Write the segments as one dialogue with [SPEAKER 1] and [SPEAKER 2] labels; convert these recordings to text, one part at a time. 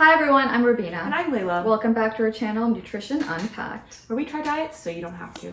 [SPEAKER 1] Hi everyone, I'm Rubina.
[SPEAKER 2] And I'm Layla.
[SPEAKER 1] Welcome back to our channel, Nutrition Unpacked,
[SPEAKER 2] where we try diets so you don't have to.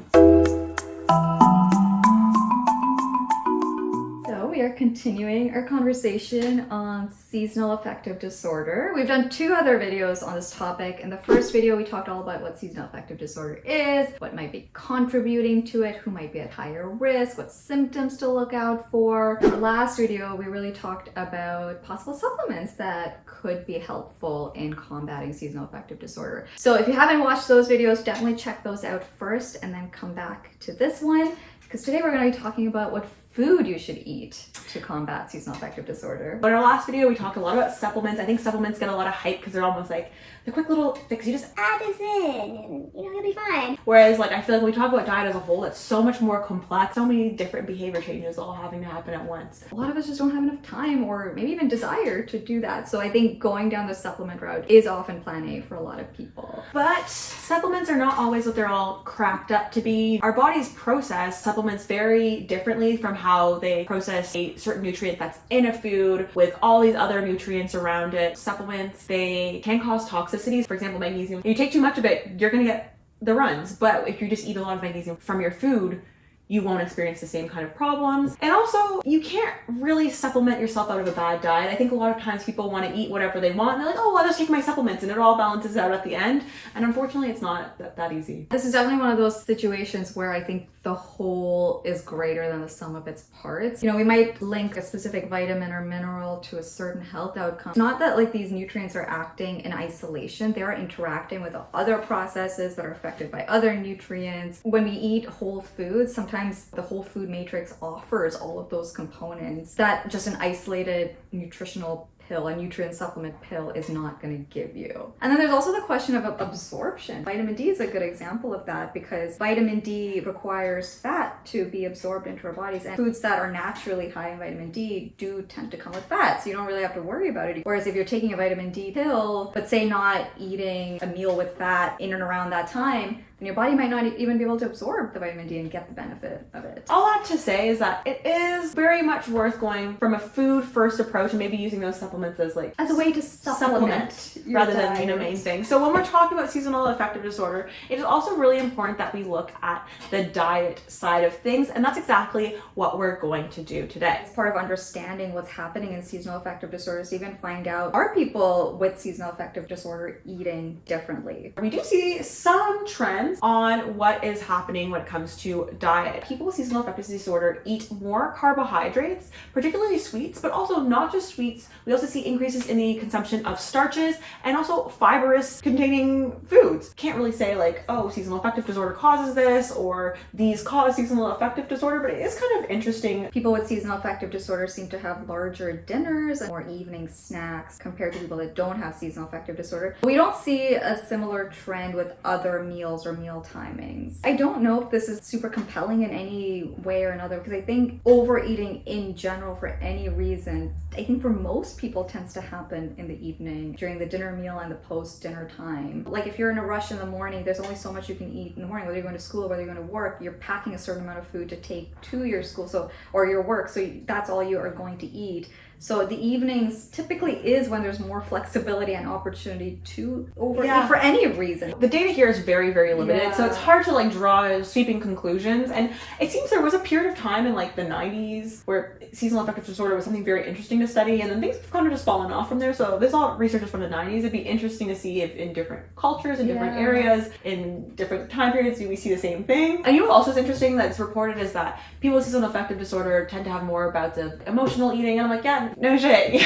[SPEAKER 1] So we are continuing our conversation on seasonal affective disorder. We've done two other videos on this topic. In the first video, we talked all about what seasonal affective disorder is, what might be contributing to it, who might be at higher risk, what symptoms to look out for. In the last video, we really talked about possible supplements that could be helpful in combating seasonal affective disorder. So if you haven't watched those videos, definitely check those out first and then come back to this one, because today we're going to be talking about what food you should eat to combat seasonal affective disorder.
[SPEAKER 2] But in our last video, we talked a lot about supplements. I think supplements get a lot of hype because they're almost like the quick little fix. You just add this in and you'll be fine. Whereas I feel like when we talk about diet as a whole, it's so much more complex. So many different behavior changes all having to happen at once.
[SPEAKER 1] A lot of us just don't have enough time or maybe even desire to do that. So I think going down the supplement route is often plan A for a lot of people.
[SPEAKER 2] But supplements are not always what they're all cracked up to be. Our bodies process supplements very differently from how they process a certain nutrient that's in a food with all these other nutrients around it. Supplements, they can cause toxicities. For example, magnesium. If you take too much of it, you're gonna get the runs. But if you just eat a lot of magnesium from your food, you won't experience the same kind of problems. And also, you can't really supplement yourself out of a bad diet. I think a lot of times people want to eat whatever they want and they're like, oh, I'll just take my supplements and it all balances out at the end. And unfortunately, it's not that easy.
[SPEAKER 1] This is definitely one of those situations where I think the whole is greater than the sum of its parts. You know, we might link a specific vitamin or mineral to a certain health outcome. It's not that these nutrients are acting in isolation. They are interacting with other processes that are affected by other nutrients. When we eat whole foods, sometimes the whole food matrix offers all of those components that just an isolated nutritional pill, a nutrient supplement pill, is not going to give you. And then there's also the question of absorption. Vitamin D is a good example of that because vitamin D requires fat to be absorbed into our bodies, and foods that are naturally high in vitamin D do tend to come with fat, so you don't really have to worry about it. Whereas if you're taking a vitamin D pill, but say not eating a meal with fat in and around that time, then your body might not even be able to absorb the vitamin D and get the benefit of it.
[SPEAKER 2] All I have to say is that it is very much worth going from a food first approach and maybe using those supplements as
[SPEAKER 1] a way to supplement
[SPEAKER 2] rather than main thing. So when we're talking about seasonal affective disorder, it is also really important that we look at the diet side of things, and that's exactly what we're going to do today.
[SPEAKER 1] As part of understanding what's happening in seasonal affective disorders, even find out, are people with seasonal affective disorder eating differently?
[SPEAKER 2] We do see some trends on what is happening when it comes to diet. People with seasonal affective disorder eat more carbohydrates, particularly sweets, but also not just sweets. We also see increases in the consumption of starches and also fibrous containing foods. Can't really say oh, seasonal affective disorder causes this or these cause seasonal affective disorder, but it is kind of interesting.
[SPEAKER 1] People with seasonal affective disorder seem to have larger dinners and more evening snacks compared to people that don't have seasonal affective disorder. We don't see a similar trend with other meals or meal timings. I don't know if this is super compelling in any way or another, because I think overeating in general for any reason, I think for most people tends to happen in the evening during the dinner meal and the post-dinner time. If you're in a rush in the morning, there's only so much you can eat in the morning, whether you're going to school or whether you're going to work. You're packing a certain amount of food to take to your school or your work, so that's all you are going to eat. So the evenings typically is when there's more flexibility and opportunity to overeat for any reason.
[SPEAKER 2] The data here is very, very limited, so it's hard to draw sweeping conclusions. And it seems there was a period of time in the 90s where seasonal affective disorder was something very interesting to study, and then things have kind of just fallen off from there. So this all research is from the 90s. It'd be interesting to see if in different cultures, in different areas, in different time periods, do we see the same thing. And what also is interesting that's reported is that people with seasonal affective disorder tend to have more bouts of emotional eating. And I'm yeah, no shit.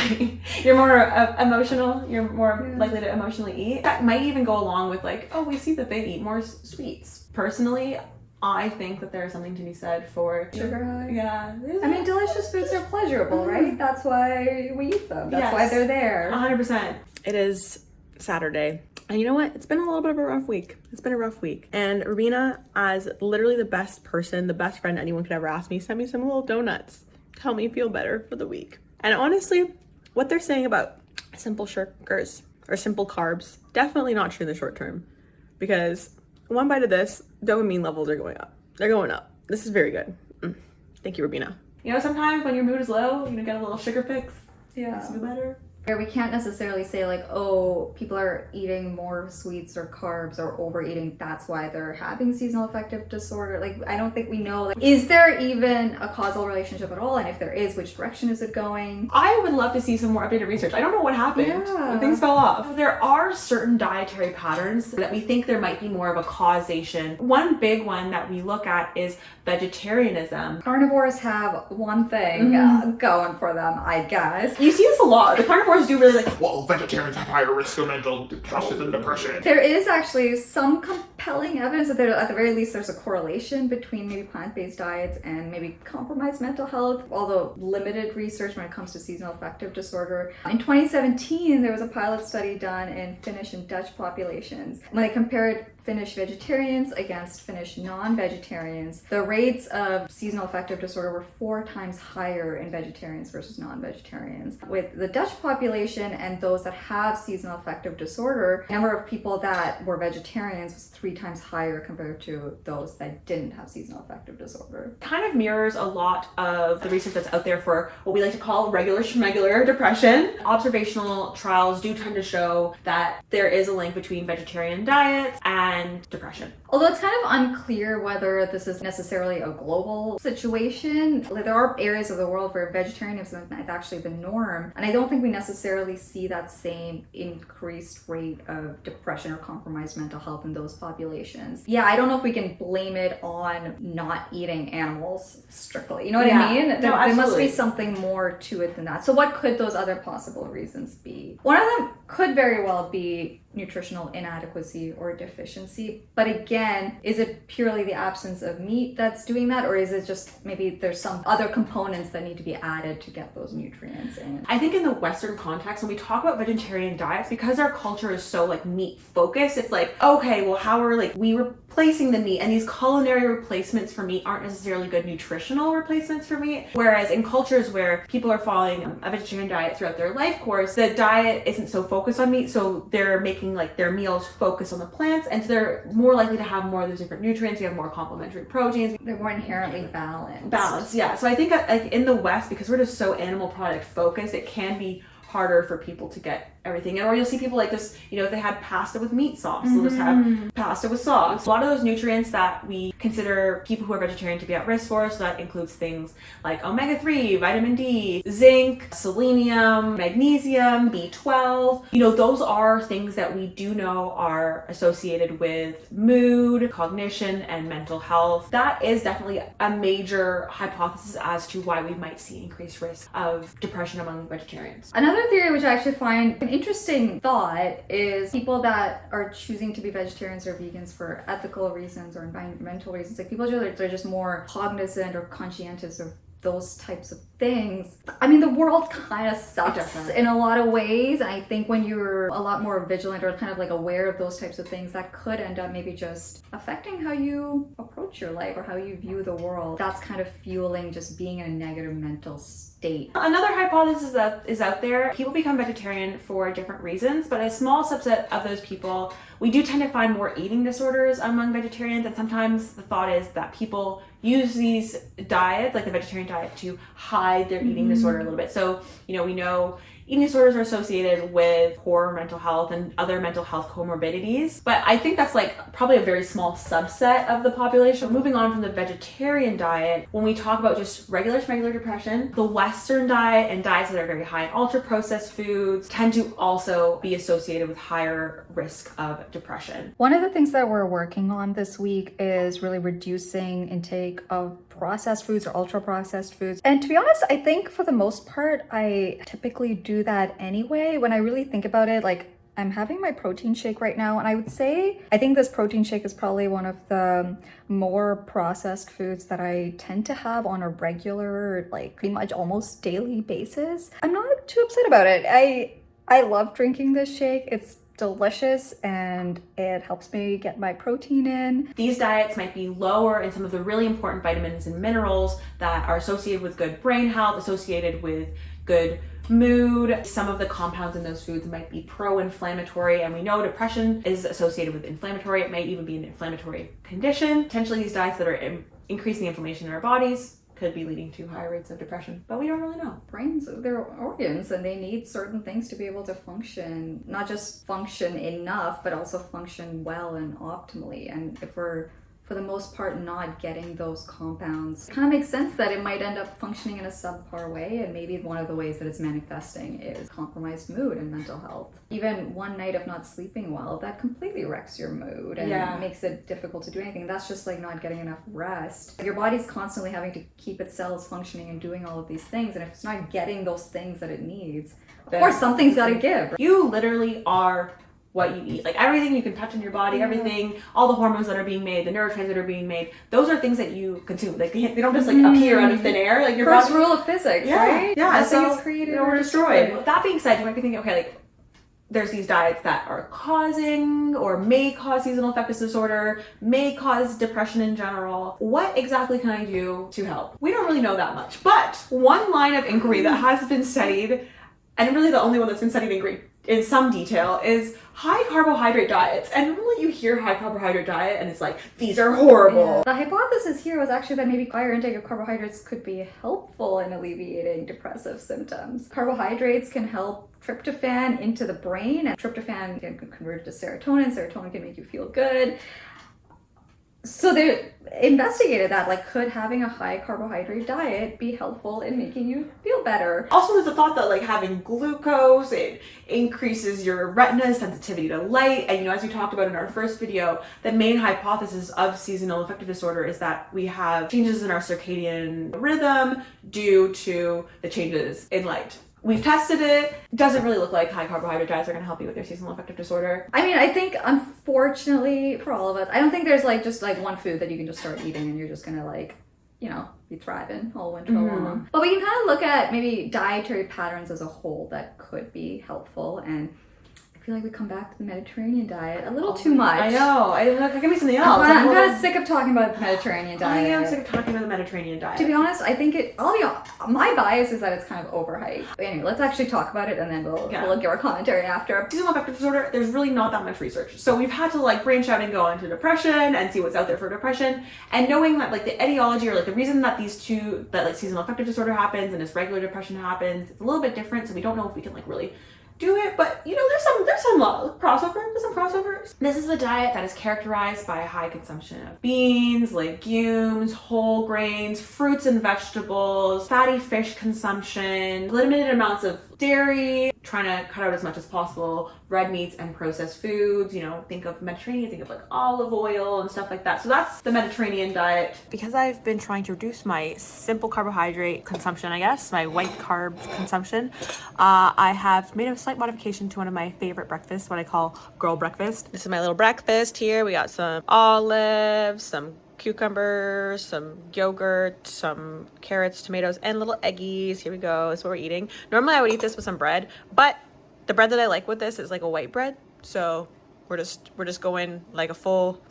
[SPEAKER 2] You're more emotional. You're more likely to emotionally eat. That might even go along with oh, we see that they eat more sweets. Personally, I think that there's something to be said for
[SPEAKER 1] sugar high.
[SPEAKER 2] Yeah.
[SPEAKER 1] I mean, delicious foods are pleasurable, right? That's why we eat them. That's why they're there.
[SPEAKER 2] 100%. It is Saturday. And you know what? It's been a little bit of a rough week. It's been a rough week. And Rubina, as literally the best person, the best friend anyone could ever ask me, send me some little donuts to help me feel better for the week. And honestly, what they're saying about simple sugars or simple carbs, definitely not true in the short term. Because one bite of this, dopamine levels are going up. They're going up. This is very good. Thank you, Rubina. Sometimes when your mood is low, get a little sugar fix.
[SPEAKER 1] Yeah.
[SPEAKER 2] Makes you better.
[SPEAKER 1] where we can't necessarily say like, oh, people are eating more sweets or carbs or overeating, that's why they're having seasonal affective disorder. Like, I don't think we know, like, is there even a causal relationship at all? And if there is, which direction is it going?
[SPEAKER 2] I would love to see some more updated research. I don't know what happened.
[SPEAKER 1] Yeah.
[SPEAKER 2] Things fell off. There are certain dietary patterns that we think there might be more of a causation. One big one that we look at is vegetarianism.
[SPEAKER 1] Carnivores have one thing going for them, I guess.
[SPEAKER 2] You see this a lot. The carnivores do really like,
[SPEAKER 3] well, vegetarians have higher risk of mental illness and depression.
[SPEAKER 1] There is actually some compelling evidence that at the very least there's a correlation between maybe plant-based diets and maybe compromised mental health, although limited research when it comes to seasonal affective disorder. In 2017, there was a pilot study done in Finnish and Dutch populations. When they compared Finnish vegetarians against Finnish non-vegetarians, the rates of seasonal affective disorder were 4 times higher in vegetarians versus non-vegetarians. With the Dutch population and those that have seasonal affective disorder, the number of people that were vegetarians was 3 times higher compared to those that didn't have seasonal affective disorder.
[SPEAKER 2] Kind of mirrors a lot of the research that's out there for what we like to call regular schmegular depression. Observational trials do tend to show that there is a link between vegetarian diets and depression.
[SPEAKER 1] Although it's kind of unclear whether this is necessarily a global situation. There are areas of the world where vegetarianism is actually the norm, and I don't think we necessarily see that same increased rate of depression or compromised mental health in those populations. Yeah, I don't know if we can blame it on not eating animals strictly. You know what I mean? There must be something more to it than that. So what could those other possible reasons be? One of them could very well be nutritional inadequacy or deficiency. But again, is it purely the absence of meat that's doing that? Or is it just maybe there's some other components that need to be added to get those nutrients in?
[SPEAKER 2] I think in the Western context, when we talk about vegetarian diets, because our culture is so like meat focused, it's like, okay, well, how are like we replacing the meat, and these culinary replacements for meat aren't necessarily good nutritional replacements for meat. Whereas in cultures where people are following a vegetarian diet throughout their life course, the diet isn't so focused on meat, so they're making like their meals focus on the plants, and so they're more likely to have more of those different nutrients. You have more complementary proteins.
[SPEAKER 1] They're more inherently balanced.
[SPEAKER 2] Balanced, yeah. So I think like in the West, because we're just so animal product focused, it can be harder for people to get everything. Or you'll see people like this, you know, if they had pasta with meat sauce, they'll just have pasta with sauce. A lot of those nutrients that we consider people who are vegetarian to be at risk for, so that includes things like omega-3, vitamin D, zinc, selenium, magnesium, B12. You know, those are things that we do know are associated with mood, cognition, and mental health. That is definitely a major hypothesis as to why we might see increased risk of depression among vegetarians.
[SPEAKER 1] Another theory which I actually find an interesting thought is people that are choosing to be vegetarians or vegans for ethical reasons or environmental reasons. Like people they're just more cognizant or conscientious of those types of things. I mean, the world kind of sucks in a lot of ways. And I think when you're a lot more vigilant or kind of like aware of those types of things, that could end up maybe just affecting how you approach your life or how you view the world. That's kind of fueling just being in a negative mental state.
[SPEAKER 2] Another hypothesis that is out there, people become vegetarian for different reasons, but a small subset of those people, we do tend to find more eating disorders among vegetarians, and sometimes the thought is that people use these diets, like the vegetarian diet, to hide their eating disorder a little bit. So, you know, we know eating disorders are associated with poor mental health and other mental health comorbidities, but I think that's like probably a very small subset of the population. Moving on from the vegetarian diet, when we talk about just regular depression, the Western diet and diets that are very high in ultra-processed foods tend to also be associated with higher risk of depression.
[SPEAKER 1] One of the things that we're working on this week is really reducing intake of processed foods or ultra-processed foods. And to be honest, I think for the most part, I typically do that anyway. When I really think about it, like I'm having my protein shake right now, and I would say I think this protein shake is probably one of the more processed foods that I tend to have on a regular, like pretty much almost daily basis. I'm not too upset about it. I love drinking this shake. It's delicious and it helps me get my protein in.
[SPEAKER 2] These diets might be lower in some of the really important vitamins and minerals that are associated with good brain health, associated with good mood. Some of the compounds in those foods might be pro-inflammatory, and we know depression is associated with inflammatory. It may even be an inflammatory condition. Potentially these diets that are increasing the inflammation in our bodies could be leading to higher rates of depression, but we don't really know.
[SPEAKER 1] Brains, they're organs, and they need certain things to be able to function, not just function enough, but also function well and optimally. And if we're, for the most part, not getting those compounds, it kind of makes sense that it might end up functioning in a subpar way. And maybe one of the ways that it's manifesting is compromised mood and mental health. Even one night of not sleeping well, that completely wrecks your mood and makes it difficult to do anything. That's just like not getting enough rest. Your body's constantly having to keep its cells functioning and doing all of these things. And if it's not getting those things that it needs, of course something's got to give.
[SPEAKER 2] You literally are what you eat. Like everything you can touch in your body, everything, all the hormones that are being made, the neurotransmitters that are being made, those are things that you consume. Like they don't just like appear out of thin air. Like your
[SPEAKER 1] first
[SPEAKER 2] body,
[SPEAKER 1] rule of physics, right?
[SPEAKER 2] Yeah,
[SPEAKER 1] nothing
[SPEAKER 2] so
[SPEAKER 1] is created
[SPEAKER 2] or destroyed. With that being said, you might be thinking, okay, like there's these diets that are causing or may cause seasonal affective disorder, may cause depression in general. What exactly can I do to help? We don't really know that much, but one line of inquiry that has been studied, and really the only one that's been studied in some detail, is high carbohydrate diets. And normally you hear high carbohydrate diet and it's like, these are horrible.
[SPEAKER 1] Yeah. The hypothesis here was actually that maybe higher intake of carbohydrates could be helpful in alleviating depressive symptoms. Carbohydrates can help tryptophan into the brain, and tryptophan can convert to serotonin. Serotonin can make you feel good. So they investigated that, like, could having a high carbohydrate diet be helpful in making you feel better?
[SPEAKER 2] Also, there's a thought that like having glucose, it increases your retina sensitivity to light. And as we talked about in our first video, the main hypothesis of seasonal affective disorder is that we have changes in our circadian rhythm due to the changes in light. We've tested it. It doesn't really look like high carbohydrate diets are going to help you with your seasonal affective disorder.
[SPEAKER 1] I mean, I think, unfortunately, for all of us, I don't think there's like just like one food that you can just start eating and you're just going to like, be thriving all winter long. But we can kind of look at maybe dietary patterns as a whole that could be helpful. And I feel like we come back to the Mediterranean diet a little too much.
[SPEAKER 2] I know. Give me something else.
[SPEAKER 1] I'm kind of sick of talking about the Mediterranean diet.
[SPEAKER 2] I am sick of talking about the Mediterranean diet.
[SPEAKER 1] To be honest, I think my bias is that it's kind of overhyped. But anyway, let's actually talk about it and then we'll give our commentary after.
[SPEAKER 2] Seasonal affective disorder, there's really not that much research. So we've had to like branch out and go into depression and see what's out there for depression. And knowing that like the etiology or like the reason that like seasonal affective disorder happens and this regular depression happens, it's a little bit different. So we don't know if we can like really do it, but there's some crossover. There's some crossovers. This is a diet that is characterized by a high consumption of beans, legumes, whole grains, fruits and vegetables, fatty fish consumption, limited amounts of dairy, trying to cut out as much as possible red meats and processed foods. Think of Mediterranean, think of like olive oil and stuff like that. So that's the Mediterranean diet. Because I've been trying to reduce my simple carbohydrate consumption, I guess, my white carb consumption, I have made a slight modification to one of my favorite breakfasts, what I call girl breakfast. This is my little breakfast here. We got some olives, some cucumbers, some yogurt, some carrots, tomatoes, and little eggies. Here we go. That's what we're eating. Normally I would eat this with some bread, but the bread that I like with this is like a white bread. So we're just going like a full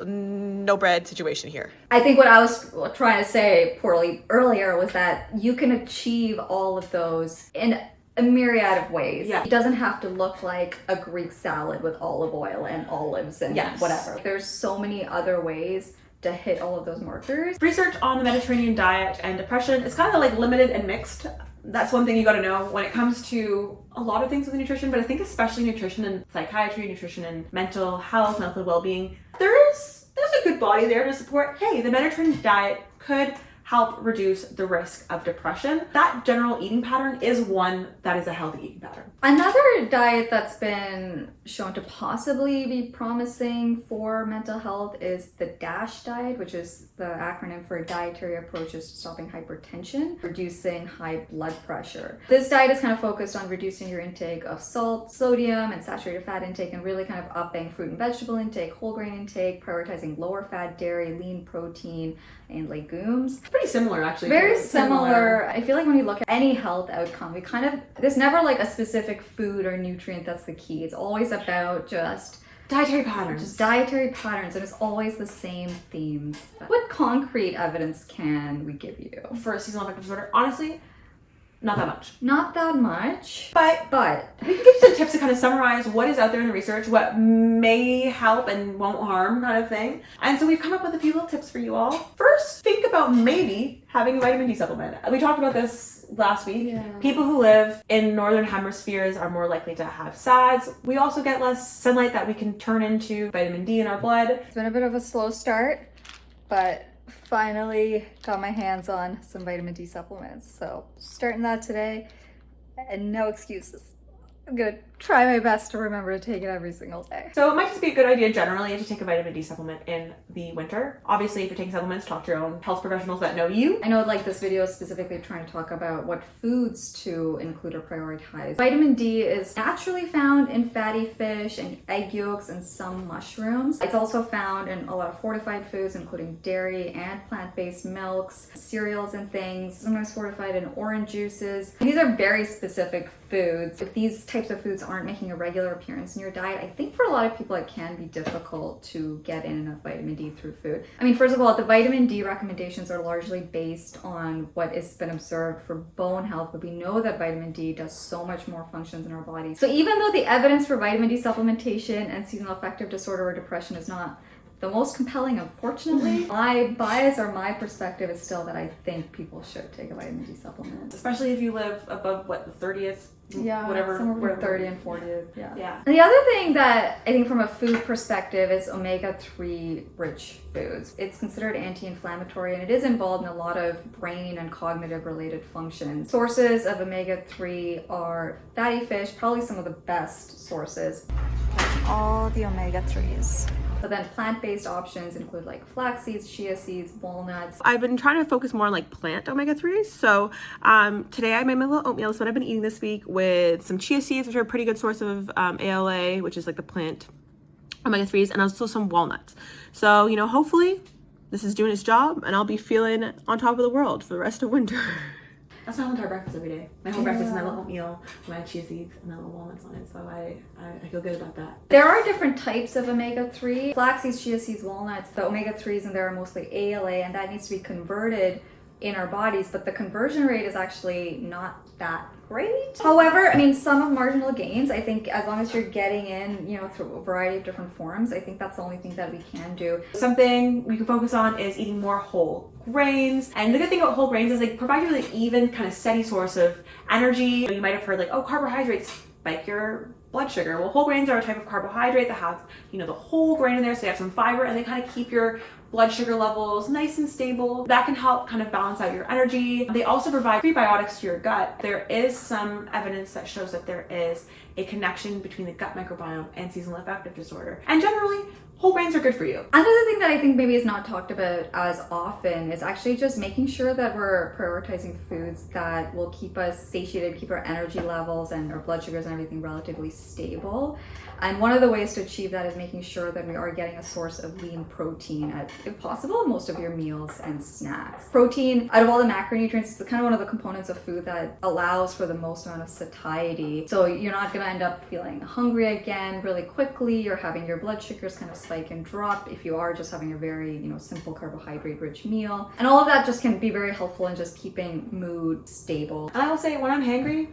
[SPEAKER 2] no bread situation here.
[SPEAKER 1] I think what I was trying to say poorly earlier was that you can achieve all of those in a myriad of ways.
[SPEAKER 2] Yeah.
[SPEAKER 1] It doesn't have to look like a Greek salad with olive oil and olives and whatever. There's so many other ways to hit all of those markers.
[SPEAKER 2] Research on the Mediterranean diet and depression is kind of like limited and mixed. That's one thing you got to know when it comes to a lot of things with nutrition, but I think especially nutrition and psychiatry, nutrition and mental health, mental well-being. There's a good body there to support, hey, the Mediterranean diet could help reduce the risk of depression. That general eating pattern is one that is a healthy eating pattern.
[SPEAKER 1] Another diet that's been shown to possibly be promising for mental health is the DASH diet, which is the acronym for Dietary Approaches to Stopping Hypertension, Reducing High Blood Pressure. This diet is kind of focused on reducing your intake of salt, sodium, and saturated fat intake, and really kind of upping fruit and vegetable intake, whole grain intake, prioritizing lower fat dairy, lean protein, and legumes.
[SPEAKER 2] Pretty similar, actually.
[SPEAKER 1] Very similar. I feel like when you look at any health outcome, there's never like a specific food or nutrient that's the key. It's always about just
[SPEAKER 2] dietary patterns.
[SPEAKER 1] Just dietary patterns, and it's always the same themes. What concrete evidence can we give you
[SPEAKER 2] for seasonal affective disorder? Honestly, Not that much.
[SPEAKER 1] Not that much.
[SPEAKER 2] But we can give some tips to kind of summarize what is out there in the research, what may help and won't harm kind of thing. And so we've come up with a few little tips for you all. First, think about maybe having a vitamin D supplement. We talked about this last week.
[SPEAKER 1] Yeah.
[SPEAKER 2] People who live in northern hemispheres are more likely to have SADS. We also get less sunlight that we can turn into vitamin D in our blood.
[SPEAKER 1] It's been a bit of a slow start, but finally got my hands on some vitamin D supplements. So starting that today, and no excuses. I'm gonna try my best to remember to take it every single day.
[SPEAKER 2] So it might just be a good idea generally to take a vitamin D supplement in the winter. Obviously, if you're taking supplements, talk to your own health professionals that know you.
[SPEAKER 1] I know like this video is specifically trying to talk about what foods to include or prioritize. Vitamin D is naturally found in fatty fish and egg yolks and some mushrooms. It's also found in a lot of fortified foods, including dairy and plant-based milks, cereals and things, sometimes fortified in orange juices. These are very specific foods. If these types of foods aren't making a regular appearance in your diet, I think for a lot of people it can be difficult to get in enough vitamin D through food. I mean, first of all, the vitamin D recommendations are largely based on what has been observed for bone health, but we know that vitamin D does so much more functions in our bodies. So even though the evidence for vitamin D supplementation and seasonal affective disorder or depression is not the most compelling, unfortunately, my bias or my perspective is still that I think people should take a vitamin D supplement.
[SPEAKER 2] Especially if you live above, what, the 30th?
[SPEAKER 1] Yeah,
[SPEAKER 2] whatever.
[SPEAKER 1] somewhere between 30 and 40.
[SPEAKER 2] Yeah.
[SPEAKER 1] And the other thing that I think from a food perspective is omega-3 rich foods. It's considered anti-inflammatory and it is involved in a lot of brain and cognitive related functions. Sources of omega-3 are fatty fish, probably some of the best sources. All the omega-3s. But then plant-based options include like flax seeds, chia seeds, walnuts.
[SPEAKER 4] I've been trying to focus more on like plant omega-3s. So today I made my little oatmeal. That's what I've been eating this week with some chia seeds, which are a pretty good source of ALA, which is like the plant omega-3s, and also some walnuts. So, hopefully this is doing its job and I'll be feeling on top of the world for the rest of winter.
[SPEAKER 2] That's my whole entire breakfast every day. My whole breakfast is my little oatmeal, my chia seeds, and my little walnuts on it. So I feel good about that.
[SPEAKER 1] There are different types of omega-3. Flax seeds, chia seeds, walnuts. The omega-3s in there are mostly ALA, and that needs to be converted in our bodies, but the conversion rate is actually not that great. However, I mean, some of marginal gains, I think as long as you're getting in, through a variety of different forms, I think that's the only thing that we can do.
[SPEAKER 2] Something we can focus on is eating more whole grains. And the good thing about whole grains is they provide you with an even kind of steady source of energy. You might have heard like, oh, carbohydrates spike your blood sugar. Well, whole grains are a type of carbohydrate that have, the whole grain in there, so they have some fiber and they kind of keep your blood sugar levels nice and stable. That can help kind of balance out your energy. They also provide prebiotics to your gut. There is some evidence that shows that there is a connection between the gut microbiome and seasonal affective disorder. And generally, whole grains are good for you.
[SPEAKER 1] Another thing that I think maybe is not talked about as often is actually just making sure that we're prioritizing foods that will keep us satiated, keep our energy levels and our blood sugars and everything relatively stable. And one of the ways to achieve that is making sure that we are getting a source of lean protein at, if possible, most of your meals and snacks. Protein, out of all the macronutrients, is kind of one of the components of food that allows for the most amount of satiety. So you're not going to end up feeling hungry again really quickly. You're having your blood sugars kind of spike and drop if you are just having a very, simple carbohydrate-rich meal. And all of that just can be very helpful in just keeping mood stable.
[SPEAKER 2] And I will say, when I'm hangry,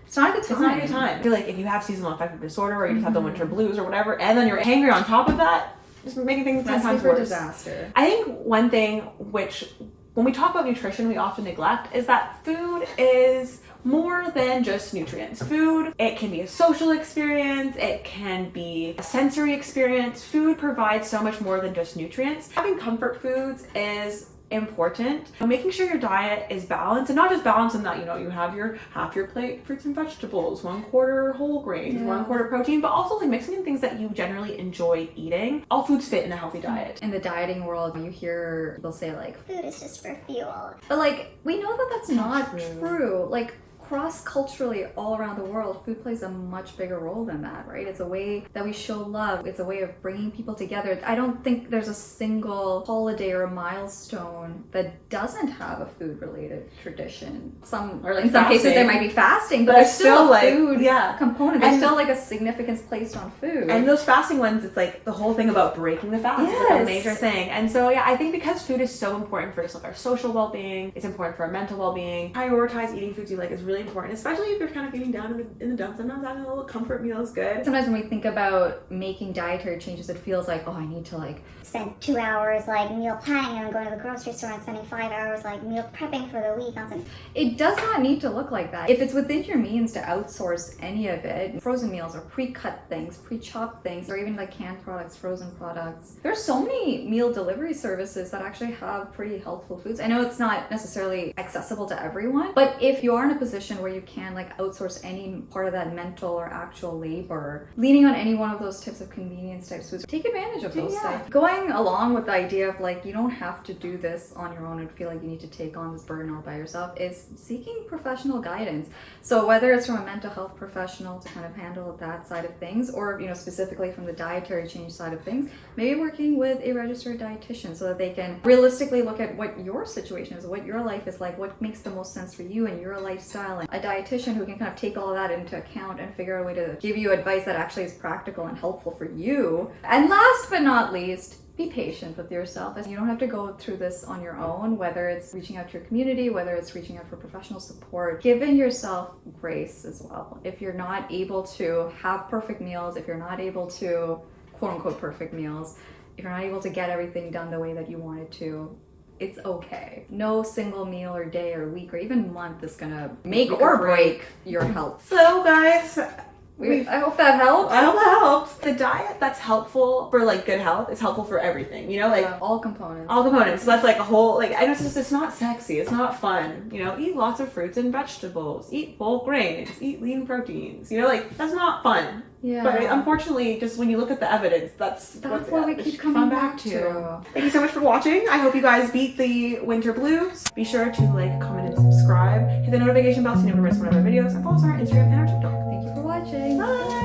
[SPEAKER 1] it's not a good time.
[SPEAKER 2] It's not a good time. I feel like if you have seasonal affective disorder or you just have the winter blues or whatever, and then you're hangry on top of that, just making things 10 times worse.
[SPEAKER 1] Disaster.
[SPEAKER 2] I think one thing which, when we talk about nutrition, we often neglect is that food is more than just nutrients. Food, it can be a social experience, it can be a sensory experience. Food provides so much more than just nutrients. Having comfort foods is important. Making sure your diet is balanced, and not just balanced in that, you have your half your plate fruits and vegetables, 1/4 whole grains, 1/4 protein, but also like mixing in things that you generally enjoy eating. All foods fit in a healthy diet.
[SPEAKER 1] In the dieting world, you hear people say like,
[SPEAKER 5] food is just for fuel.
[SPEAKER 1] but like, we know that that's not true. Like, cross-culturally all around the world, food plays a much bigger role than that, right? It's a way that we show love. It's a way of bringing people together. I don't think there's a single holiday or milestone that doesn't have a food-related tradition.
[SPEAKER 2] Or like
[SPEAKER 1] in some cases there might be fasting, but there's still a
[SPEAKER 2] like,
[SPEAKER 1] food component. There's
[SPEAKER 2] And-
[SPEAKER 1] still like a significance placed on food.
[SPEAKER 2] And those fasting ones, it's like the whole thing about breaking the fast is like a major thing. And so yeah, I think because food is so important for just like our social well-being, it's important for our mental well-being. Prioritize eating foods you like is really important, especially if you're kind of feeling down in the dumps. Sometimes having a little comfort meal is good.
[SPEAKER 1] Sometimes when we think about making dietary changes, it feels like, oh, I need to like
[SPEAKER 5] spend 2 hours like meal planning and then going to the grocery store and spending 5 hours like meal prepping for the week on some.
[SPEAKER 1] It does not need to look like that. If it's within your means to outsource any of it, frozen meals or pre-cut things, pre-chopped things, or even like canned products, frozen products. There's so many meal delivery services that actually have pretty healthful foods. I know it's not necessarily accessible to everyone, but if you are in a position where you can like outsource any part of that mental or actual labor, leaning on any one of those types of convenience type foods, take advantage of those things. Going along with the idea of like, you don't have to do this on your own and feel like you need to take on this burden all by yourself, is seeking professional guidance. So whether it's from a mental health professional to kind of handle that side of things, or, you know, specifically from the dietary change side of things, maybe working with a registered dietitian so that they can realistically look at what your situation is, what your life is like, what makes the most sense for you and your lifestyle, and a dietitian who can kind of take all of that into account and figure out a way to give you advice that actually is practical and helpful for you. And last but not least, be patient with yourself. You don't have to go through this on your own, whether it's reaching out to your community, whether it's reaching out for professional support. Giving yourself grace as well. If you're not able to have perfect meals, if you're not able to quote unquote perfect meals, if you're not able to get everything done the way that you wanted to, it's okay. No single meal or day or week or even month is gonna make or break your health.
[SPEAKER 2] So guys,
[SPEAKER 1] I hope that helps.
[SPEAKER 2] I hope that helps. The diet that's helpful for like good health is helpful for everything, you know, like
[SPEAKER 1] all components.
[SPEAKER 2] all components. So that's like a whole, like, I know it's not sexy, it's not fun, you know, eat lots of fruits and vegetables, eat whole grains, eat lean proteins, you know, like that's not fun.
[SPEAKER 1] Yeah.
[SPEAKER 2] But unfortunately, just when you look at the evidence, that's
[SPEAKER 1] what we keep coming back to.
[SPEAKER 2] Thank you so much for watching. I hope you guys beat the winter blues. Be sure to like, comment, and subscribe. Hit the notification bell so you never miss one of our videos. And follow us on our Instagram and our TikTok.
[SPEAKER 1] Thank you for watching.
[SPEAKER 2] Bye.